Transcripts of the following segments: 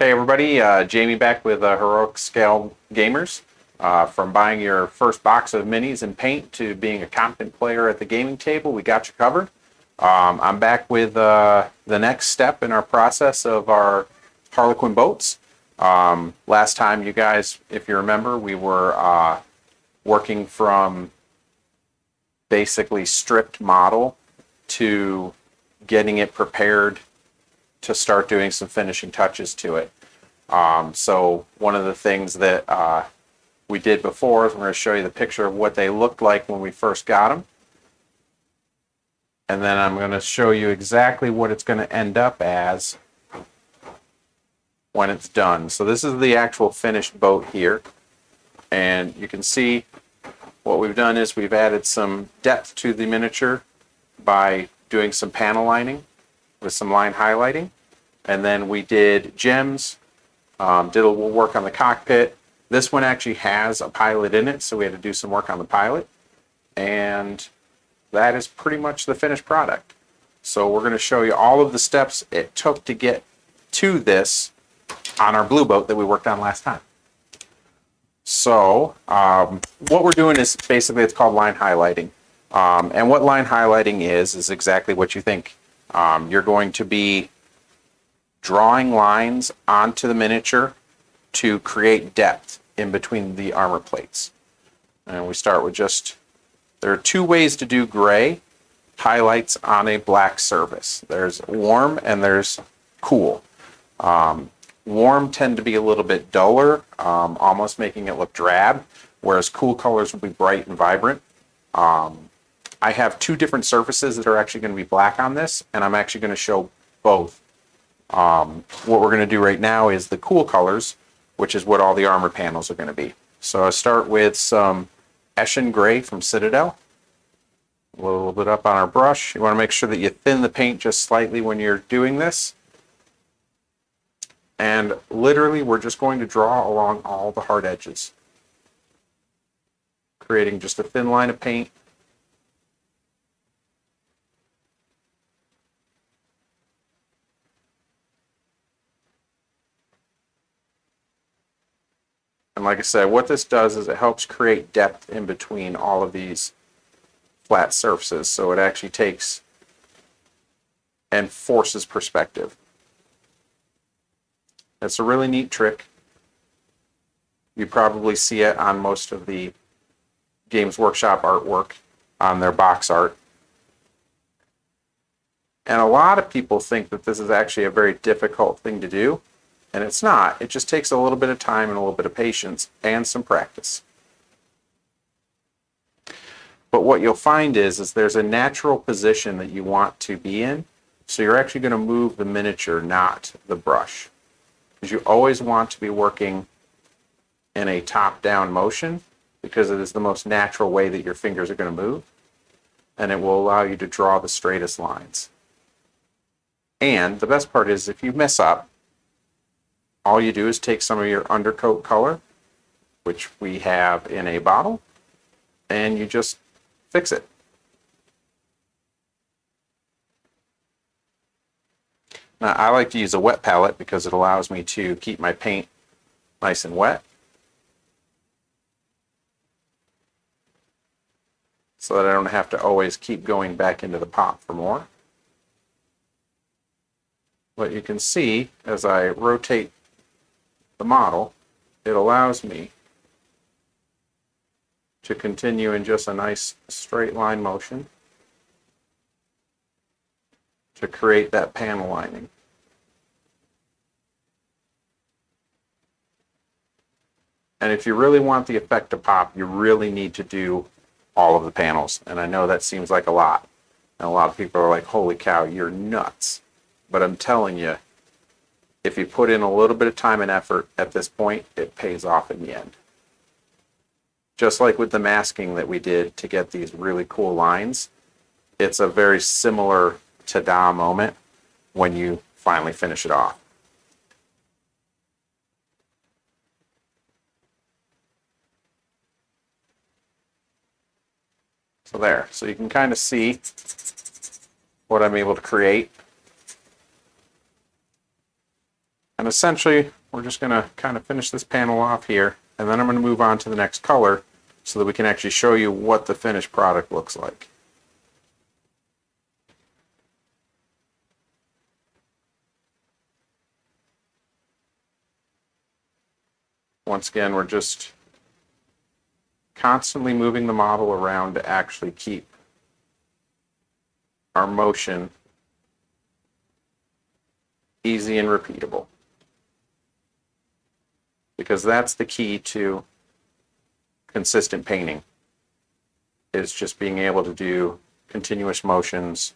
Hey everybody, Jamie back with Heroic Scale Gamers. From buying your first box of minis and paint to being a competent player at the gaming table, we got you covered. I'm back with the next step in our process of our Harlequin boats. Last time, you guys, if you remember, we were working from basically stripped model to getting it prepared to start doing some finishing touches to it. So one of the things that we did before is we're going to show you the picture of what they looked like when we first got them. And then I'm going to show you exactly what it's going to end up as when it's done. So this is the actual finished boat here. And you can see what we've done is we've added some depth to the miniature by doing some panel lining with some line highlighting. And then we did gems, did a little work on the cockpit. This one actually has a pilot in it, so we had to do some work on the pilot. And that is pretty much the finished product. So we're going to show you all of the steps it took to get to this on our blue boat that we worked on last time. So what we're doing is basically it's called line highlighting. And what line highlighting is exactly what you think. You're going to be drawing lines onto the miniature to create depth in between the armor plates. And we start with there are two ways to do gray highlights on a black surface. There's warm and there's cool. Warm tend to be a little bit duller, almost making it look drab, whereas cool colors will be bright and vibrant. I have two different surfaces that are actually going to be black on this, and I'm actually going to show both. What we're going to do right now is the cool colors, which is what all the armor panels are going to be. So I start with some Eshin Gray from Citadel. A little bit up on our brush. You want to make sure that you thin the paint just slightly when you're doing this. And literally, we're just going to draw along all the hard edges, creating just a thin line of paint. And like I said, what this does is it helps create depth in between all of these flat surfaces. So it actually takes and forces perspective. It's a really neat trick. You probably see it on most of the Games Workshop artwork on their box art. And a lot of people think that this is actually a very difficult thing to do. And it's not. It just takes a little bit of time and a little bit of patience and some practice. But what you'll find is there's a natural position that you want to be in. So you're actually going to move the miniature, not the brush. Because you always want to be working in a top-down motion because it is the most natural way that your fingers are going to move. And it will allow you to draw the straightest lines. And the best part is if you mess up, all you do is take some of your undercoat color, which we have in a bottle, and you just fix it. Now, I like to use a wet palette because it allows me to keep my paint nice and wet, so that I don't have to always keep going back into the pot for more. What you can see as I rotate the model, it allows me to continue in just a nice straight line motion to create that panel lining. And if you really want the effect to pop, you really need to do all of the panels. And I know that seems like a lot. And a lot of people are like, holy cow, you're nuts. But I'm telling you, if you put in a little bit of time and effort at this point, it pays off in the end. Just like with the masking that we did to get these really cool lines, it's a very similar ta-da moment when you finally finish it off. So there, so you can kind of see what I'm able to create. And And essentially, we're just going to kind of finish this panel off here, and then I'm going to move on to the next color so that we can actually show you what the finished product looks like. Once again, we're just constantly moving the model around to actually keep our motion easy and repeatable. Because that's the key to consistent painting, is just being able to do continuous motions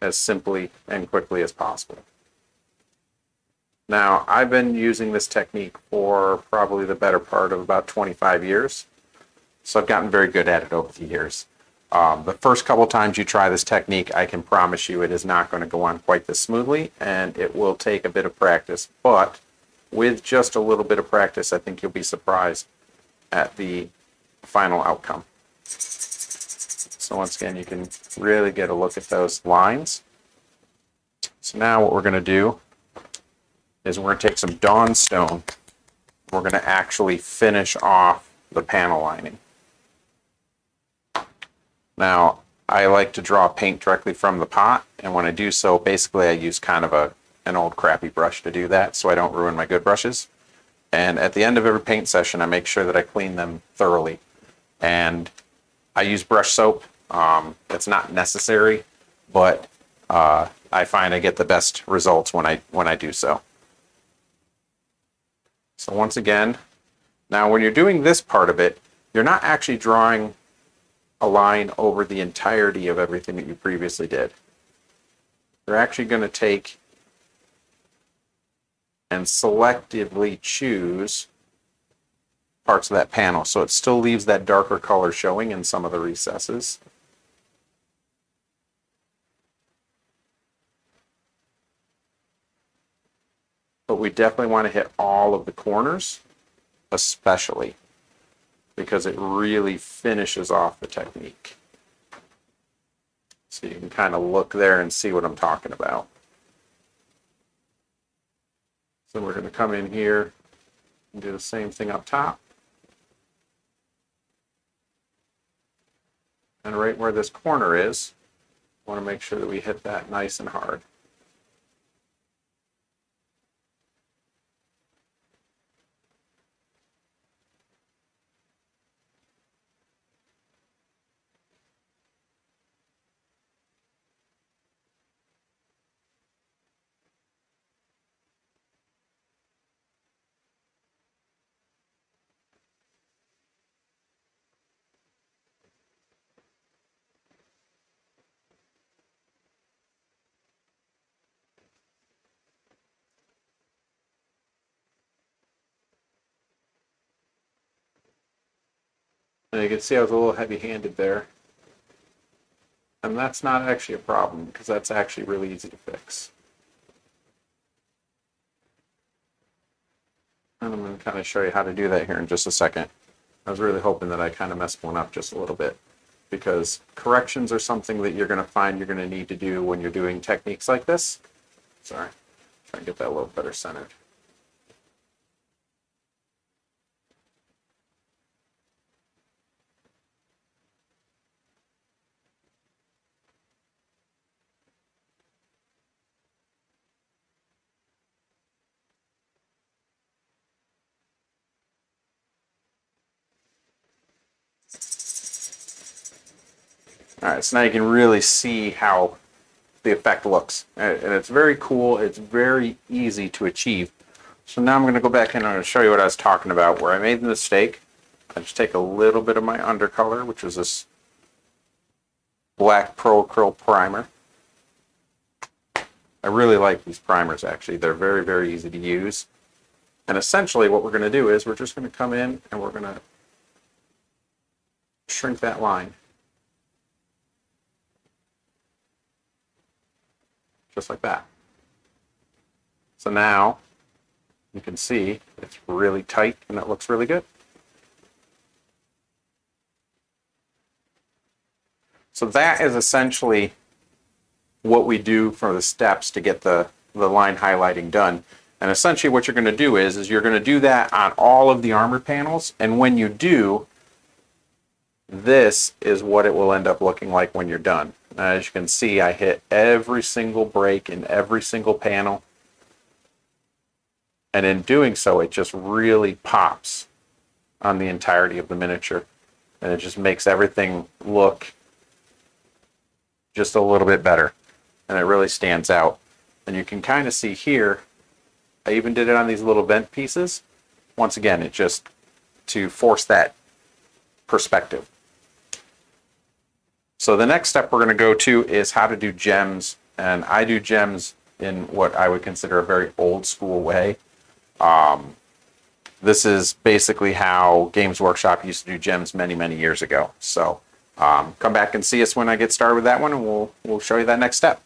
as simply and quickly as possible. Now, I've been using this technique for probably the better part of about 25 years, so I've gotten very good at it over the years. The first couple times you try this technique, I can promise you it is not going to go on quite this smoothly, and it will take a bit of practice, but with just a little bit of practice, I think you'll be surprised at the final outcome. So once again, you can really get a look at those lines. So now what we're going to do is we're going to take some Dawn Stone. We're going to actually finish off the panel lining. Now, I like to draw paint directly from the pot, and when I do so, basically I use kind of an old crappy brush to do that so I don't ruin my good brushes. And at the end of every paint session, I make sure that I clean them thoroughly. And I use brush soap. It's not necessary, but I find I get the best results when I do so. So once again, now when you're doing this part of it, you're not actually drawing a line over the entirety of everything that you previously did. You're actually going to take and selectively choose parts of that panel, so it still leaves that darker color showing in some of the recesses. But we definitely want to hit all of the corners, especially, because it really finishes off the technique. So you can kind of look there and see what I'm talking about. So we're going to come in here and do the same thing up top. And right where this corner is, I want to make sure that we hit that nice and hard. And you can see I was a little heavy-handed there. And that's not actually a problem, because that's actually really easy to fix. And I'm going to kind of show you how to do that here in just a second. I was really hoping that I kind of messed one up just a little bit, because corrections are something that you're going to find you're going to need to do when you're doing techniques like this. Sorry, try and get that a little better centered. All right, so now you can really see how the effect looks. And it's very cool. It's very easy to achieve. So now I'm going to go back in and I'm going to show you what I was talking about, where I made the mistake. I just take a little bit of my undercolor, which was this black Pro Acryl primer. I really like these primers, actually. They're very, very easy to use. And essentially what we're going to do is we're just going to come in and we're going to shrink that line. Just like that. So now you can see it's really tight and it looks really good. So that is essentially what we do for the steps to get the the line highlighting done. And essentially what you're going to do is you're going to do that on all of the armor panels. And when you do, this is what it will end up looking like when you're done. Now, as you can see, I hit every single break in every single panel. And in doing so, it just really pops on the entirety of the miniature. And it just makes everything look just a little bit better. And it really stands out. And you can kind of see here, I even did it on these little vent pieces. Once again, it just to force that perspective. So the next step we're going to go to is how to do gems. And I do gems in what I would consider a very old school way. This is basically how Games Workshop used to do gems many, many years ago. So come back and see us when I get started with that one, and we'll show you that next step.